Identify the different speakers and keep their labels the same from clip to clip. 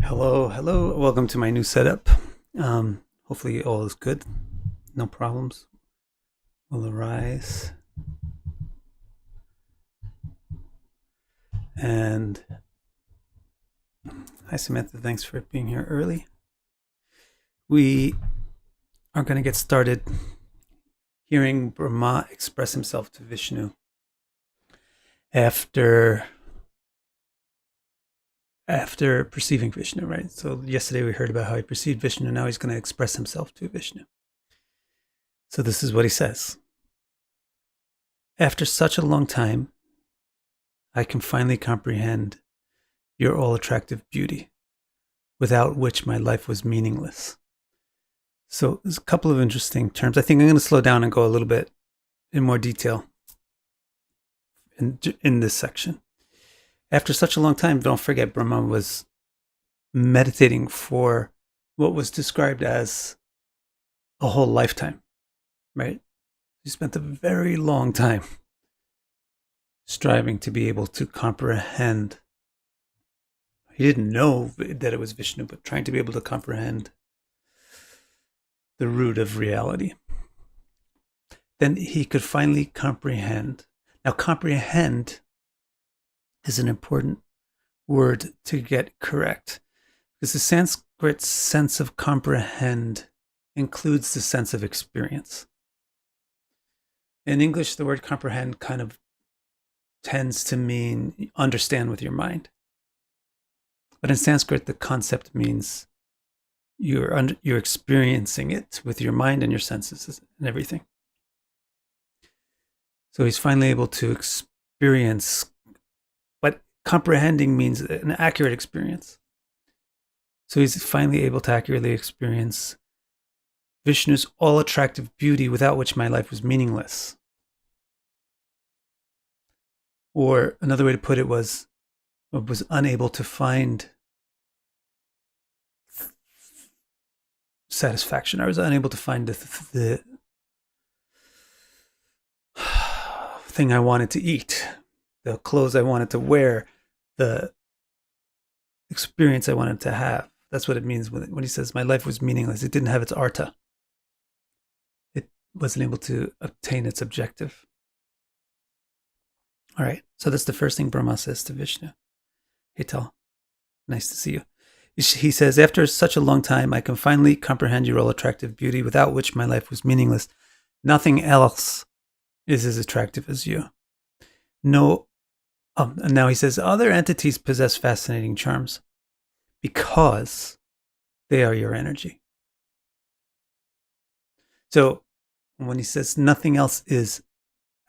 Speaker 1: Hello. Welcome to my new setup. Hopefully all is good. No problems will arise. And hi, Samantha. Thanks for being here early. We are going to get started hearing Brahma express himself to Vishnu after perceiving Vishnu, right? So yesterday we heard about how he perceived Vishnu. Now he's going to express himself to Vishnu. So this is what he says. After such a long time, I can finally comprehend your all-attractive beauty, without which my life was meaningless. So there's a couple of interesting terms. I think I'm going to slow down and go a little bit in more detail in this section. After such a long time, don't forget, Brahma was meditating for what was described as a whole lifetime, right? He spent a very long time striving to be able to comprehend. He didn't know that it was Vishnu, but trying to be able to comprehend the root of reality. Then he could finally comprehend. Now, comprehend is an important word to get correct, because the Sanskrit sense of comprehend includes the sense of experience. In English, the word comprehend kind of tends to mean understand with your mind. But in Sanskrit, the concept means you're experiencing it with your mind and your senses and everything. So he's finally able to experience, but comprehending means an accurate experience. So he's finally able to accurately experience Vishnu's all-attractive beauty, without which my life was meaningless. Or another way to put it was unable to find satisfaction. I was unable to find the thing I wanted to eat, the clothes I wanted to wear, the experience I wanted to have. That's what it means when he says my life was meaningless. It didn't have its artha. It wasn't able to obtain its objective. All right, so that's the first thing Brahma says to Vishnu. Hey, Tal, nice to see you. He says, after such a long time, I can finally comprehend your all-attractive beauty, without which my life was meaningless. Nothing else is as attractive as you. No, and now he says, other entities possess fascinating charms because they are your energy. So when he says nothing else is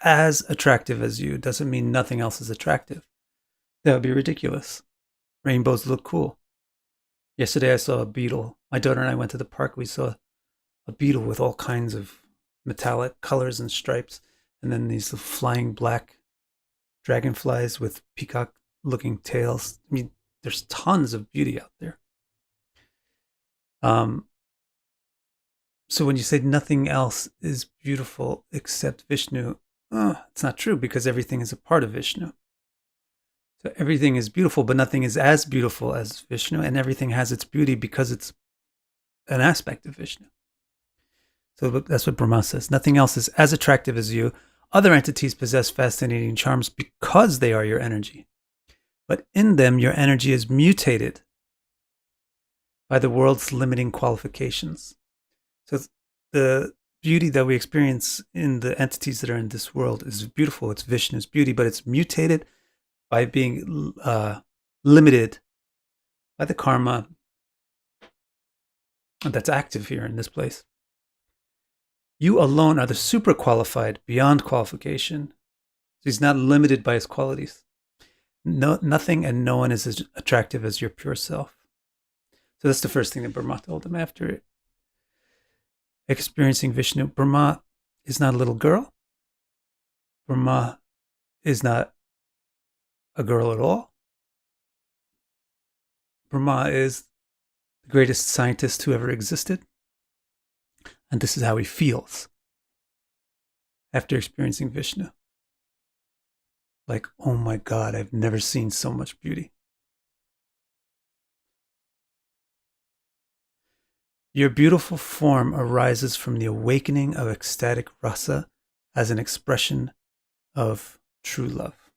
Speaker 1: as attractive as you, doesn't mean nothing else is attractive. That would be ridiculous. Rainbows look cool. Yesterday I saw a beetle. My daughter and I went to the park. We saw a beetle with all kinds of metallic colors and stripes, and then these flying black dragonflies with peacock-looking tails. I mean, there's tons of beauty out there. So when you say nothing else is beautiful except Vishnu, it's not true, because everything is a part of Vishnu. So everything is beautiful, but nothing is as beautiful as Vishnu, and everything has its beauty because it's an aspect of Vishnu. So that's what Brahma says. Nothing else is as attractive as you. Other entities possess fascinating charms because they are your energy. But in them, your energy is mutated by the world's limiting qualifications. So the beauty that we experience in the entities that are in this world is beautiful. It's Vishnu's beauty, but it's mutated by being limited by the karma that's active here in this place. You alone are the super qualified beyond qualification. So he's not limited by his qualities. Nothing and no one is as attractive as your pure self. So that's the first thing that Brahma told him after experiencing Vishnu. Brahma is not a little girl. Brahma is not a girl at all. Brahma is the greatest scientist who ever existed. And this is how he feels after experiencing Vishnu. Like, oh my God, I've never seen so much beauty. Your beautiful form arises from the awakening of ecstatic rasa as an expression of true love.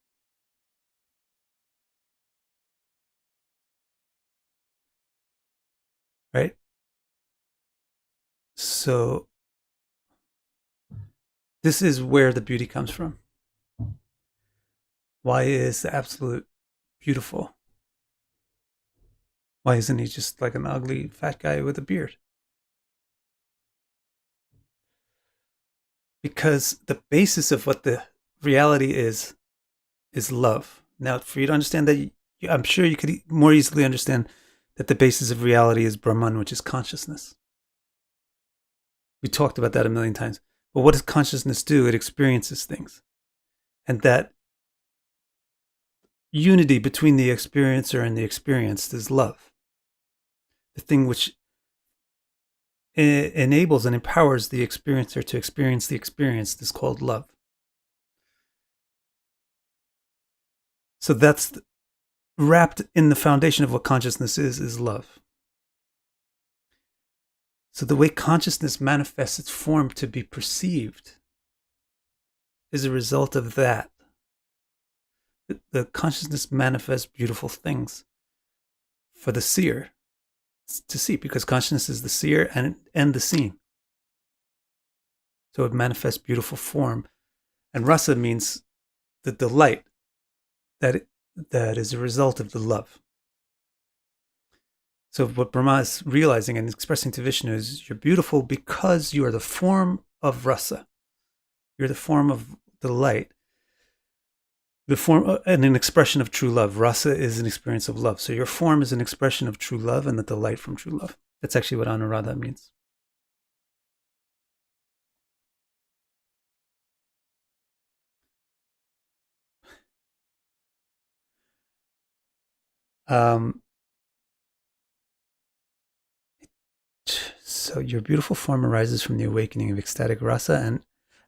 Speaker 1: Right? So this is where the beauty comes from. Why is the absolute beautiful? Why isn't he just like an ugly fat guy with a beard? Because the basis of what the reality is love. Now, for you to understand that, I'm sure you could more easily understand that the basis of reality is Brahman, which is consciousness. We talked about that a million times. But what does consciousness do? It experiences things. And that unity between the experiencer and the experienced is love. The thing which enables and empowers the experiencer to experience the experienced is called love. So that's wrapped in the foundation of what consciousness is love. So the way consciousness manifests its form to be perceived is a result of that. The consciousness manifests beautiful things for the seer to see, because consciousness is the seer and the seen. So it manifests beautiful form. And rasa means the delight that is a result of the love. So what Brahma is realizing and expressing to Vishnu is, you're beautiful because you are the form of rasa. You're the form of delight. The form and an expression of true love. Rasa is an experience of love. So your form is an expression of true love and the delight from true love. That's actually what Anuradha means. So your beautiful form arises from the awakening of ecstatic rasa and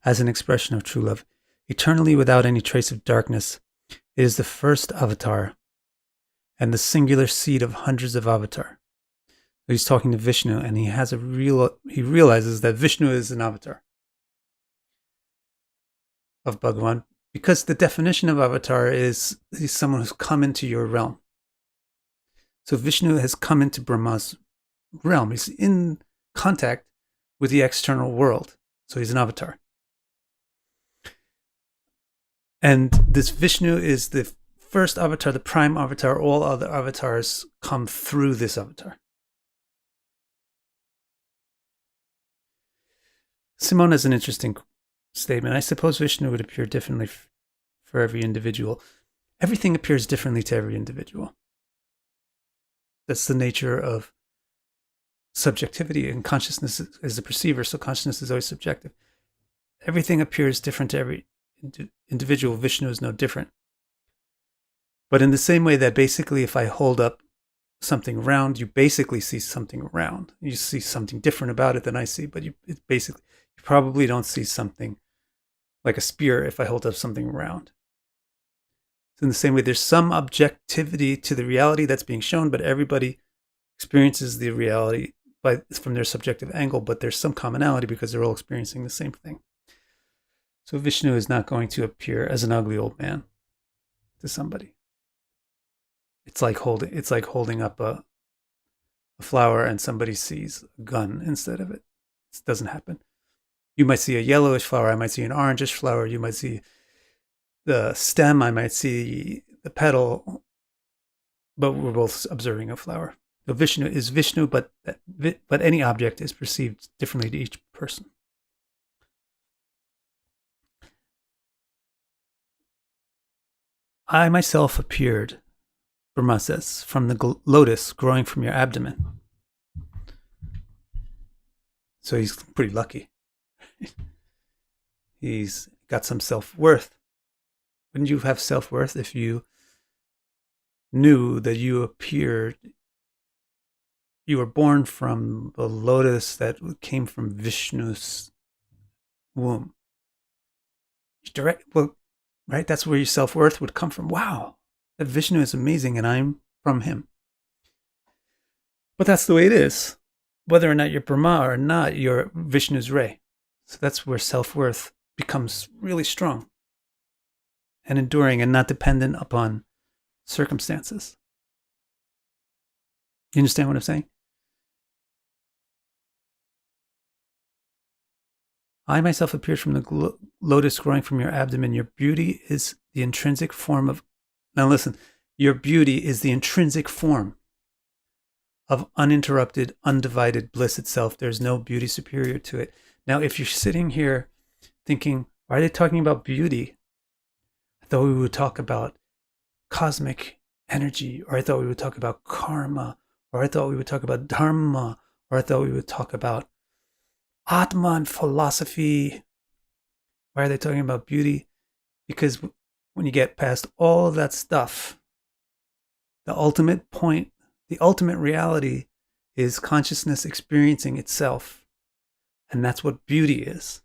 Speaker 1: as an expression of true love. Eternally without any trace of darkness, it is the first avatar and the singular seed of hundreds of avatars. So he's talking to Vishnu, and he realizes that Vishnu is an avatar of Bhagavan, because the definition of avatar is he's someone who's come into your realm. So Vishnu has come into Brahma's realm. He's in contact with the external world. So he's an avatar. And this Vishnu is the first avatar, the prime avatar. All other avatars come through this avatar. Simone has an interesting statement. I suppose Vishnu would appear differently for every individual. Everything appears differently to every individual. That's the nature of subjectivity, and consciousness is a perceiver, so consciousness is always subjective. Everything appears different to every individual. Vishnu is no different. But in the same way that basically if I hold up something round, you basically see something round. You see something different about it than I see, but you probably don't see something like a spear if I hold up something round. So in the same way, there's some objectivity to the reality that's being shown, but everybody experiences the reality from their subjective angle, but there's some commonality because they're all experiencing the same thing. So Vishnu is not going to appear as an ugly old man to somebody. It's like holding up a flower and somebody sees a gun instead of it. It doesn't happen. You might see a yellowish flower. I might see an orangish flower. You might see the stem. I might see the petal. But we're both observing a flower. So Vishnu is Vishnu, but any object is perceived differently to each person. I myself appeared, Brahma says, from the lotus growing from your abdomen. So he's pretty lucky. He's got some self-worth. Wouldn't you have self-worth if you knew that you were born from the lotus that came from Vishnu's womb? Right? That's where your self-worth would come from. Wow, that Vishnu is amazing and I'm from him. But that's the way it is. whether or not you're Brahma or not, you're Vishnu's ray. So that's where self-worth becomes really strong and enduring and not dependent upon circumstances. You understand what I'm saying? I myself appeared from the lotus growing from your abdomen. Your beauty is the intrinsic form of... Now listen, your beauty is the intrinsic form of uninterrupted, undivided bliss itself. There's no beauty superior to it. Now, if you're sitting here thinking, why are they talking about beauty? I thought we would talk about cosmic energy, or I thought we would talk about karma, or I thought we would talk about dharma, or I thought we would talk about Atman philosophy. Why are they talking about beauty? Because when you get past all of that stuff, the ultimate point, the ultimate reality is consciousness experiencing itself. And that's what beauty is.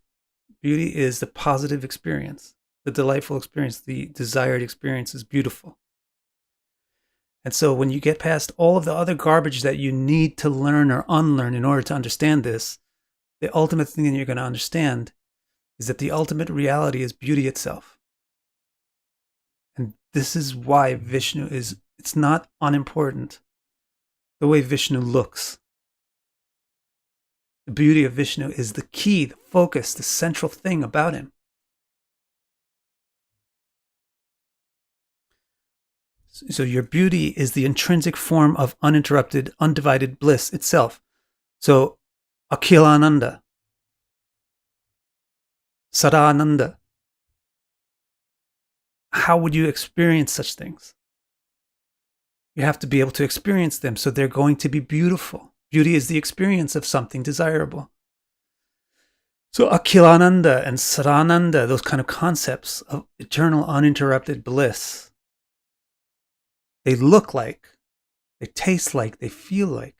Speaker 1: Beauty is the positive experience, the delightful experience, the desired experience is beautiful. And so when you get past all of the other garbage that you need to learn or unlearn in order to understand this, the ultimate thing that you're going to understand is that the ultimate reality is beauty itself. And this is why Vishnu is, it's not unimportant, the way Vishnu looks. The beauty of Vishnu is the key, the focus, the central thing about him. So your beauty is the intrinsic form of uninterrupted, undivided bliss itself. So Akhilananda, Sadananda. How would you experience such things? You have to be able to experience them, so they're going to be beautiful. Beauty is the experience of something desirable. So Akhilananda and Sadananda, those kind of concepts of eternal uninterrupted bliss, they look like, they taste like, they feel like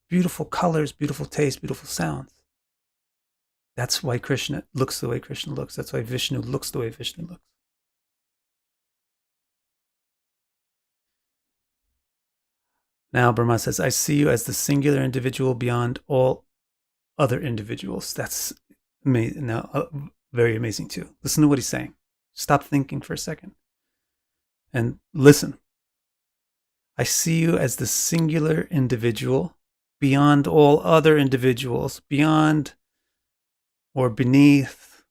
Speaker 1: beautiful colors, beautiful taste, beautiful sounds. That's why Krishna looks the way Krishna looks. That's why Vishnu looks the way Vishnu looks. Now Brahma says, I see you as the singular individual beyond all other individuals. That's amazing. Now, very amazing too. Listen to what he's saying. Stop thinking for a second and listen. I see you as the singular individual beyond all other individuals, beyond or beneath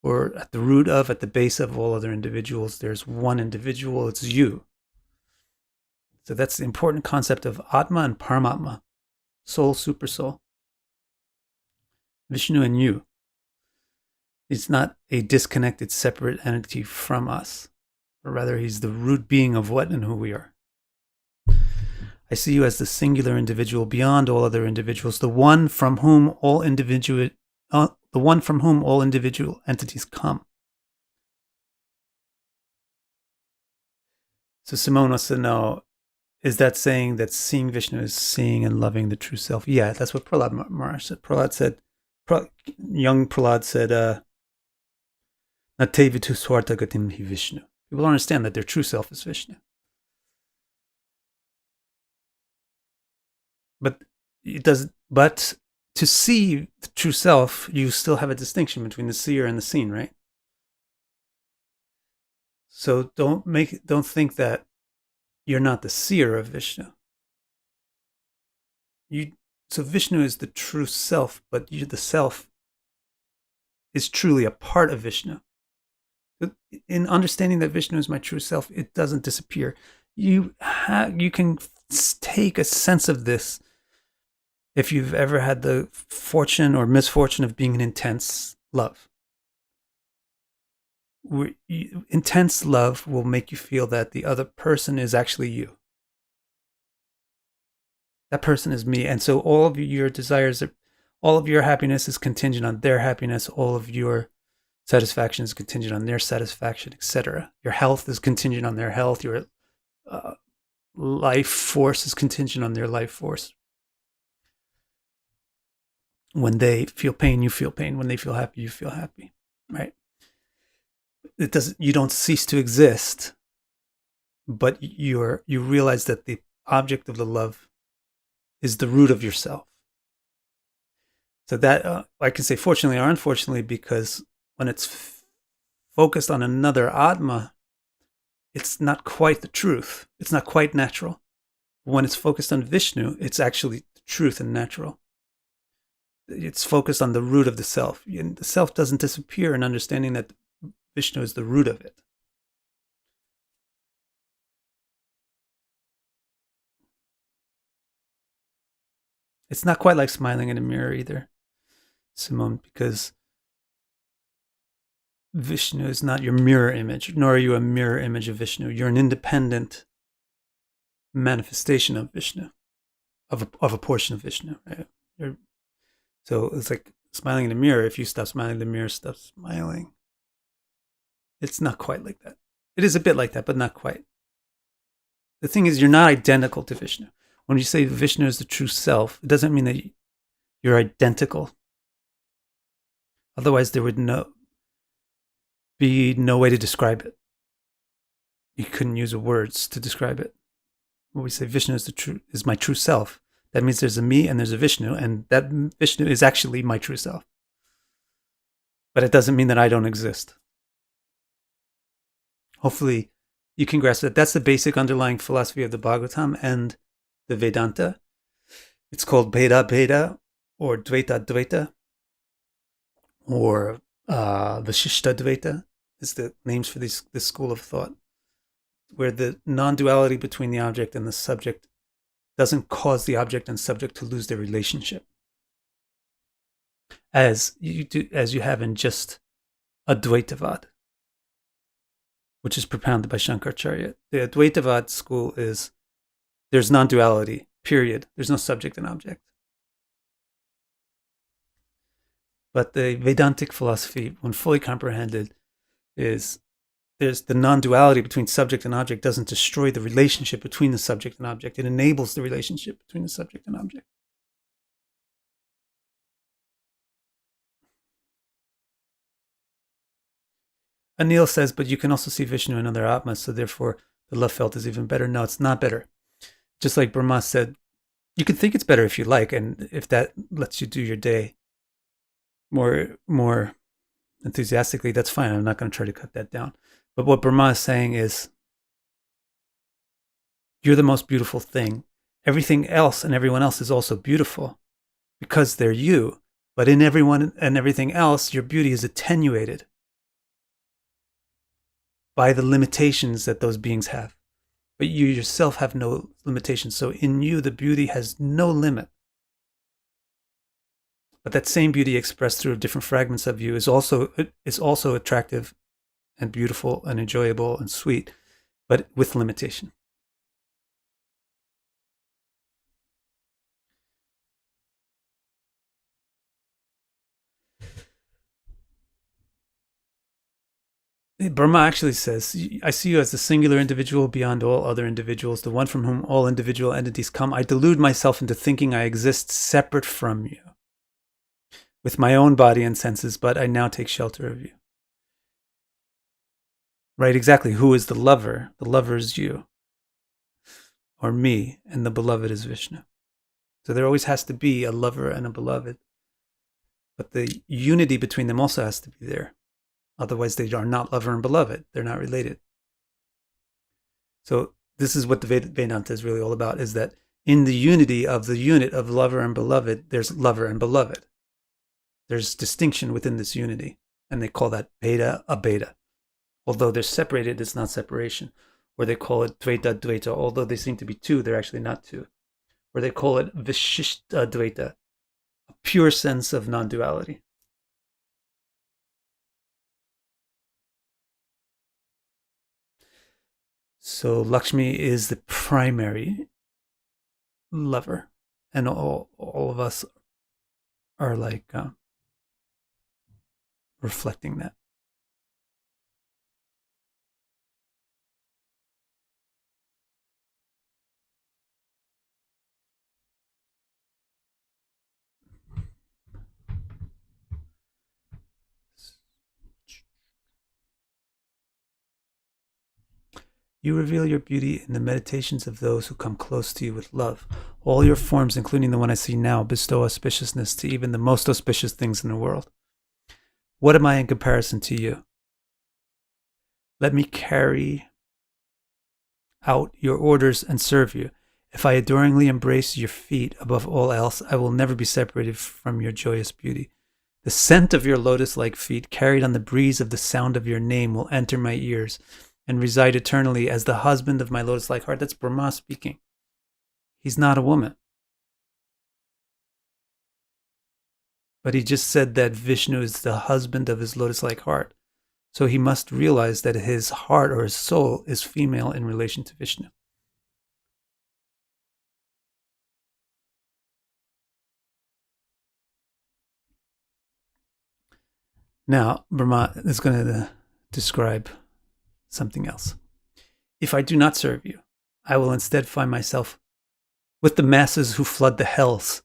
Speaker 1: or at the root of, at the base of all other individuals. There's one individual, it's you. So that's the important concept of Atma and Paramatma, soul, super soul. Vishnu and you. It's not a disconnected, separate entity from us, but rather he's the root being of what and who we are. I see you as the singular individual beyond all other individuals, the one from whom all individual entities come. So Simone wants to know, is that saying that seeing Vishnu is seeing and loving the true self? Yeah, that's what Prahlad Maharaj said. Young Prahlad said, Nate vitu swarta gatim hi Vishnu. People understand that their true self is Vishnu. But to see the true self, you still have a distinction between the seer and the seen, right? So don't think that you're not the seer of Vishnu. So Vishnu is the true self, but the self is truly a part of Vishnu. In understanding that Vishnu is my true self, it doesn't disappear. You can take a sense of this if you've ever had the fortune or misfortune of being in intense love. Intense love will make you feel that the other person is actually you. That person is me. And so all of your desires, all of your happiness is contingent on their happiness. All of your satisfaction is contingent on their satisfaction, etc. Your health is contingent on their health. Your life force is contingent on their life force. When they feel pain, you feel pain. When they feel happy, you feel happy, right? You don't cease to exist, but you realize that the object of the love is the root of yourself. So that I can say fortunately or unfortunately, because when it's focused on another Atma, it's not quite the truth. It's not quite natural. When it's focused on Vishnu, it's actually the truth and natural. It's focused on the root of the self. And the self doesn't disappear in understanding that Vishnu is the root of it. It's not quite like smiling in a mirror either, Simone, because Vishnu is not your mirror image, nor are you a mirror image of Vishnu. You're an independent manifestation of Vishnu, of a portion of Vishnu. Right? So it's like smiling in a mirror. If you stop smiling, the mirror stops smiling. It's not quite like that. It is a bit like that, but not quite. The thing is, you're not identical to Vishnu. When you say Vishnu is the true self, it doesn't mean that you're identical. Otherwise, there would be no way to describe it. You couldn't use words to describe it. When we say Vishnu is my true self, that means there's a me and there's a Vishnu, and that Vishnu is actually my true self. But it doesn't mean that I don't exist. Hopefully, you can grasp that. That's the basic underlying philosophy of the Bhagavatam and the Vedanta. It's called Bheda Bheda, or Dvaita Dvaita, or Vishishta Dvaita is the names for this school of thought, where the non-duality between the object and the subject doesn't cause the object and subject to lose their relationship, as you have in just Advaitavad, which is propounded by Shankaracharya. The Advaitavad school is there's non-duality, period. There's no subject and object. But the Vedantic philosophy, when fully comprehended, is there's the non-duality between subject and object doesn't destroy the relationship between the subject and object. It enables the relationship between the subject and object. Anil says, but you can also see Vishnu in other Atmas, so therefore the love felt is even better. No, it's not better. Just like Brahma said, you can think it's better if you like, and if that lets you do your day more enthusiastically, that's fine. I'm not going to try to cut that down. But what Brahma is saying is, you're the most beautiful thing. Everything else and everyone else is also beautiful because they're you. But in everyone and everything else, your beauty is attenuated by the limitations that those beings have. But you yourself have no limitations. So in you, the beauty has no limit. But that same beauty expressed through different fragments of you is also attractive and beautiful and enjoyable and sweet, but with limitation. Brahma actually says, I see you as the singular individual beyond all other individuals, the one from whom all individual entities come. I delude myself into thinking I exist separate from you, with my own body and senses, but I now take shelter of you. Right, exactly. Who is the lover? The lover is you, or me, and the beloved is Vishnu. So there always has to be a lover and a beloved. But the unity between them also has to be there. Otherwise, they are not lover and beloved. They're not related. So this is what the Vedanta is really all about, is that in the unity of the unit of lover and beloved, there's lover and beloved. There's distinction within this unity. And they call that Bheda Abheda. Although they're separated, it's not separation. Or they call it Dvaita Dvaita. Although they seem to be two, they're actually not two. Or they call it Vishishta Dvaita, a pure sense of non-duality. So Lakshmi is the primary lover, and all of us are like reflecting that. You reveal your beauty in the meditations of those who come close to you with love. All your forms, including the one I see now, bestow auspiciousness to even the most auspicious things in the world. What am I in comparison to you? Let me carry out your orders and serve you. If I adoringly embrace your feet above all else, I will never be separated from your joyous beauty. The scent of your lotus-like feet, carried on the breeze of the sound of your name, will enter my ears and reside eternally as the husband of my lotus-like heart. That's Brahma speaking. He's not a woman. But he just said that Vishnu is the husband of his lotus-like heart. So he must realize that his heart or his soul is female in relation to Vishnu. Now, Brahma is going to describe something else. If I do not serve you, I will instead find myself with the masses who flood the hells,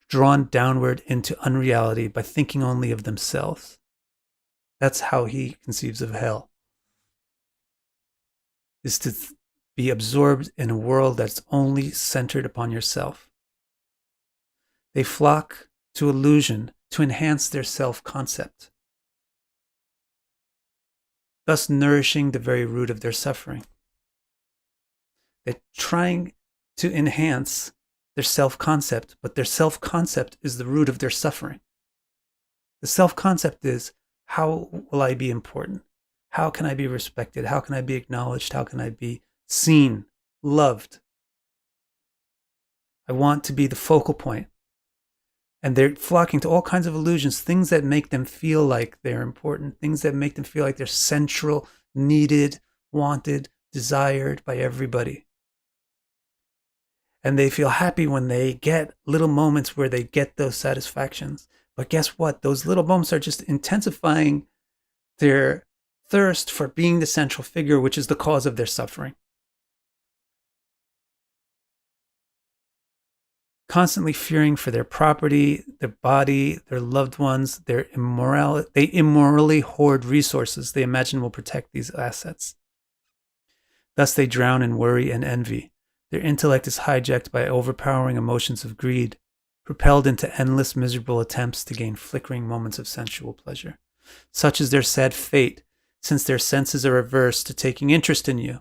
Speaker 1: drawn downward into unreality by thinking only of themselves. That's how he conceives of hell, is to be absorbed in a world that's only centered upon yourself. They flock to illusion to enhance their self-concept, thus nourishing the very root of their suffering. They're trying to enhance their self-concept, but their self-concept is the root of their suffering. The self-concept is, how will I be important? How can I be respected? How can I be acknowledged? How can I be seen, loved? I want to be the focal point. And they're flocking to all kinds of illusions, things that make them feel like they're important, things that make them feel like they're central, needed, wanted, desired by everybody. And they feel happy when they get little moments where they get those satisfactions. But guess what? Those little moments are just intensifying their thirst for being the central figure, which is the cause of their suffering. Constantly fearing for their property, their body, their loved ones, they immorally hoard resources they imagine will protect these assets. Thus they drown in worry and envy. Their intellect is hijacked by overpowering emotions of greed, propelled into endless miserable attempts to gain flickering moments of sensual pleasure. Such is their sad fate, since their senses are averse to taking interest in you.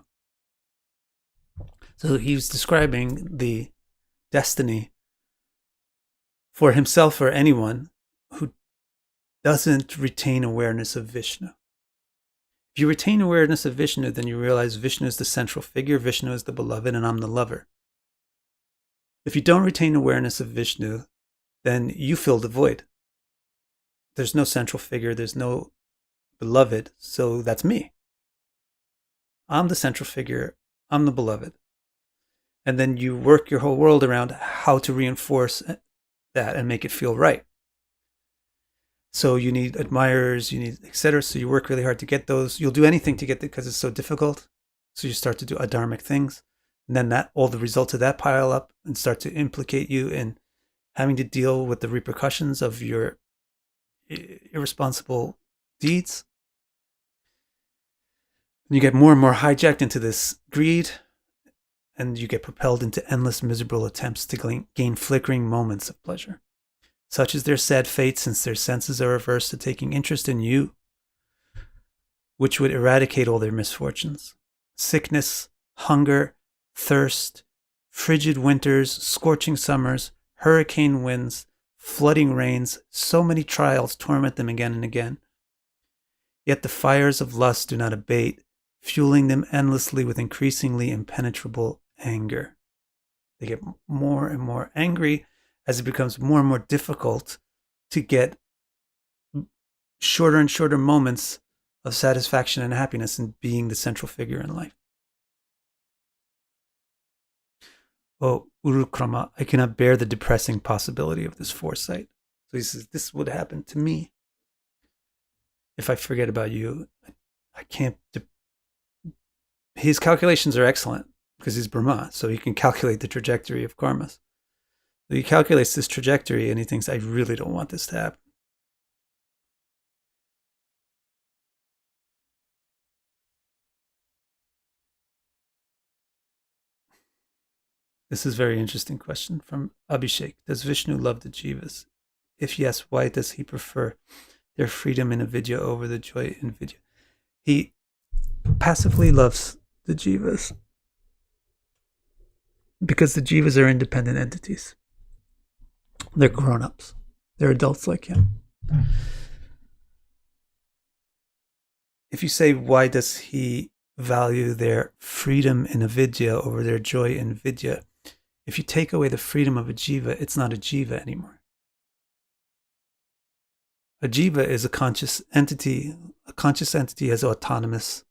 Speaker 1: So he's describing the destiny for himself or anyone who doesn't retain awareness of Vishnu. If you retain awareness of Vishnu, then you realize Vishnu is the central figure, Vishnu is the beloved, and I'm the lover. If you don't retain awareness of Vishnu, then you fill the void. There's no central figure, there's no beloved, so that's me. I'm the central figure, I'm the beloved. And then you work your whole world around how to reinforce that and make it feel right. So you need admirers, you need etc. So you work really hard to get those. You'll do anything to get it because it's so difficult. So you start to do adharmic things. And then that all the results of that pile up and start to implicate you in having to deal with the repercussions of your irresponsible deeds. And you get more and more hijacked into this greed, and you get propelled into endless miserable attempts to gain flickering moments of pleasure. Such is their sad fate, since their senses are averse to taking interest in you, which would eradicate all their misfortunes. Sickness, hunger, thirst, frigid winters, scorching summers, hurricane winds, flooding rains, so many trials torment them again and again. Yet the fires of lust do not abate, fueling them endlessly with increasingly impenetrable anger. They get more and more angry as it becomes more and more difficult to get shorter and shorter moments of satisfaction and happiness in being the central figure in life. Oh, Urukrama, I cannot bear the depressing possibility of this foresight. So he says, this would happen to me. If I forget about you, I can't. His calculations are excellent because he's Brahma, so he can calculate the trajectory of karmas. So he calculates this trajectory and he thinks, I really don't want this to happen. This is a very interesting question from Abhishek. Does Vishnu love the jivas? If yes, why does he prefer their freedom in avidya over the joy in vidya? He passively loves the jivas because the jivas are independent entities. They're grown-ups. They're adults like him. If you say, why does he value their freedom in avidya over their joy in vidya? If you take away the freedom of a jiva, it's not a jiva anymore. A jiva is a conscious entity. A conscious entity has autonomous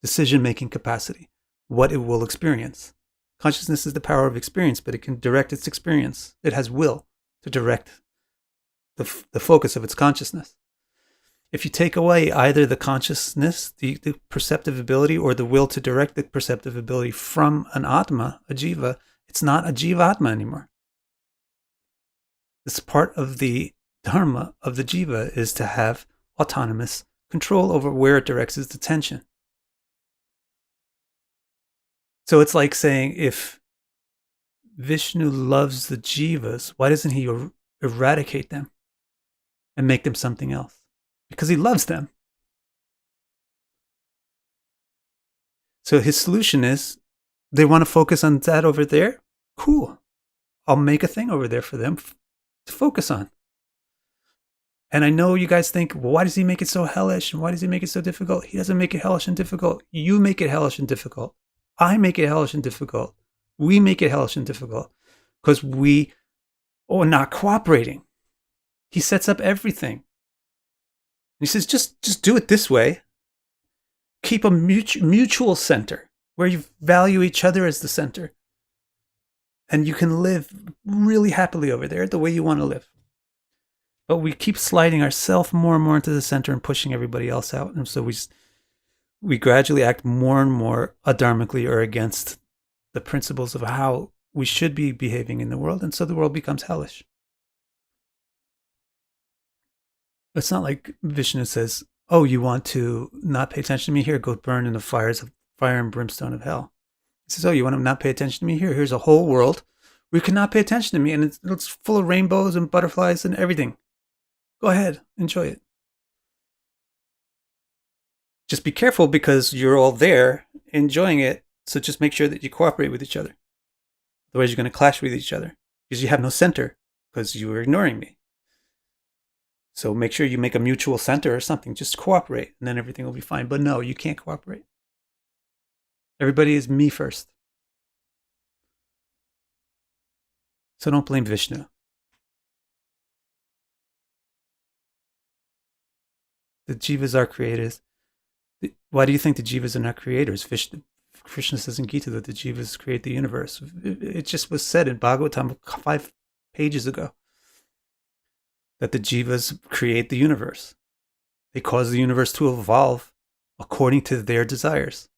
Speaker 1: decision-making capacity, what it will experience. Consciousness is the power of experience, but it can direct its experience. It has will to direct the focus of its consciousness. If you take away either the consciousness, the perceptive ability, or the will to direct the perceptive ability from an atma, a jiva, it's not a jiva-atma anymore. This part of the dharma of the jiva is to have autonomous control over where it directs its attention. So it's like saying, if Vishnu loves the jivas, why doesn't he eradicate them and make them something else? Because he loves them. So his solution is, they want to focus on that over there? Cool. I'll make a thing over there for them to focus on. And I know you guys think, well, why does he make it so hellish? And why does he make it so difficult? He doesn't make it hellish and difficult. You make it hellish and difficult. I make it hellish and difficult. We make it hellish and difficult because we are not cooperating. He sets up everything. He says, just do it this way. Keep a mutual center where you value each other as the center. And you can live really happily over there the way you want to live. But we keep sliding ourselves more and more into the center and pushing everybody else out. And so we gradually act more and more adharmically or against the principles of how we should be behaving in the world. And so the world becomes hellish. It's not like Vishnu says, oh, you want to not pay attention to me? Here, go burn in the fire and brimstone of hell. He says, oh, you want to not pay attention to me? Here's a whole world where you cannot pay attention to me. And it's full of rainbows and butterflies and everything. Go ahead, enjoy it. Just be careful because you're all there enjoying it. So just make sure that you cooperate with each other. Otherwise, you're going to clash with each other because you have no center because you were ignoring me. So make sure you make a mutual center or something. Just cooperate and then everything will be fine. But no, you can't cooperate. Everybody is me first. So don't blame Vishnu. The jivas are creators. Why do you think the jivas are not creators? Krishna says in Gita that the jivas create the universe. It just was said in Bhagavatam 5 pages ago that the jivas create the universe. They cause the universe to evolve according to their desires.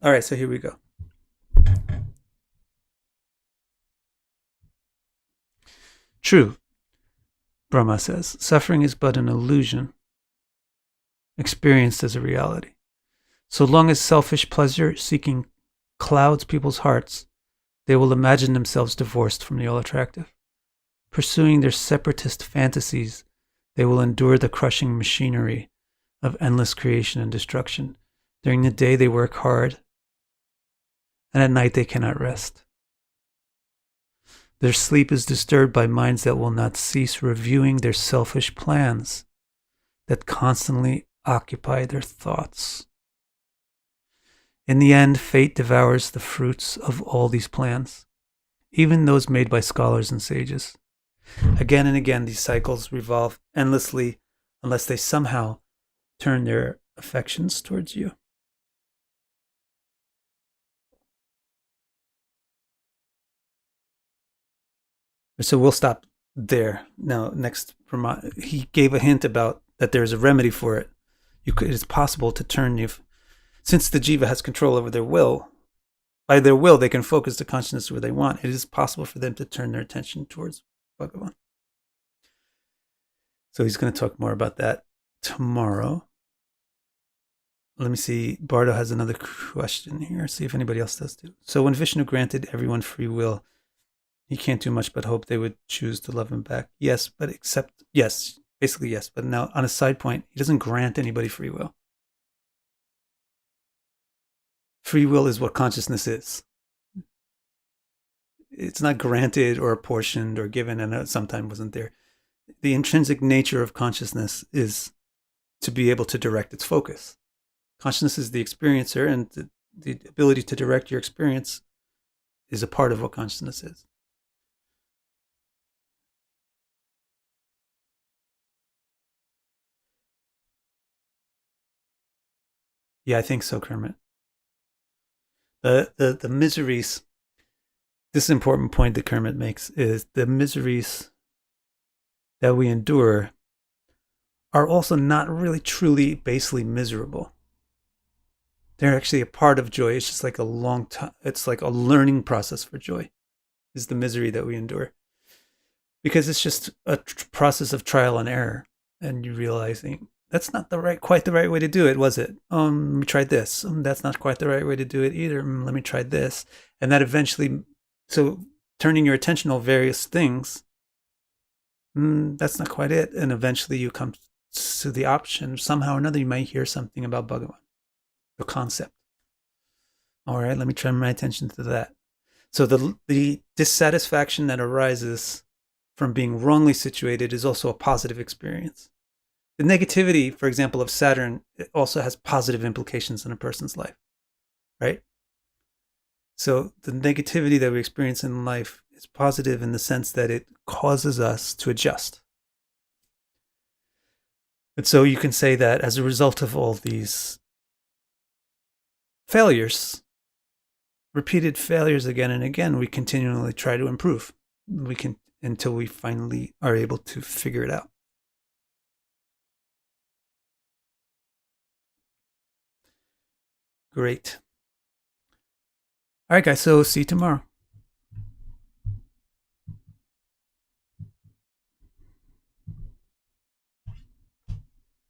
Speaker 1: All right, so here we go. True, Brahma says, suffering is but an illusion, experienced as a reality. So long as selfish pleasure-seeking clouds people's hearts, they will imagine themselves divorced from the all-attractive. Pursuing their separatist fantasies, they will endure the crushing machinery of endless creation and destruction. During the day they work hard, and at night they cannot rest. Their sleep is disturbed by minds that will not cease reviewing their selfish plans that constantly occupy their thoughts. In the end, fate devours the fruits of all these plans, even those made by scholars and sages. Again and again, these cycles revolve endlessly unless they somehow turn their affections towards you. So we'll stop there. Now, next, he gave a hint about that there's a remedy for it. It is possible to turn you, since the jiva has control over their will, by their will, they can focus the consciousness where they want. It is possible for them to turn their attention towards Bhagavan. So he's going to talk more about that tomorrow. Let me see. Bardo has another question here. See if anybody else does too. So when Vishnu granted everyone free will, he can't do much but hope they would choose to love him back. Yes, but except, yes, basically yes. But now on a side point, he doesn't grant anybody free will. Free will is what consciousness is. It's not granted or apportioned or given, and sometime wasn't there. The intrinsic nature of consciousness is to be able to direct its focus. Consciousness is the experiencer, and the ability to direct your experience is a part of what consciousness is. Yeah, I think so, Kermit. The miseries, this important point that Kermit makes is the miseries that we endure are also not really truly basely miserable. They're actually a part of joy. It's just like a long time. It's like a learning process for joy is the misery that we endure. Because it's just a process of trial and error. And you realizing that's not quite the right way to do it, was it? Let me try this. That's not quite the right way to do it either. Let me try this. And that eventually, so turning your attention on various things, that's not quite it. And eventually you come to the option. Somehow or another, you might hear something about Bhagavan, the concept. All right, let me turn my attention to that. So the dissatisfaction that arises from being wrongly situated is also a positive experience. The negativity, for example, of Saturn, it also has positive implications in a person's life, right? So the negativity that we experience in life is positive in the sense that it causes us to adjust. And so you can say that as a result of all these failures, repeated failures again and again, we continually try to improve. We can until we finally are able to figure it out. Great. All right, guys. So see you tomorrow.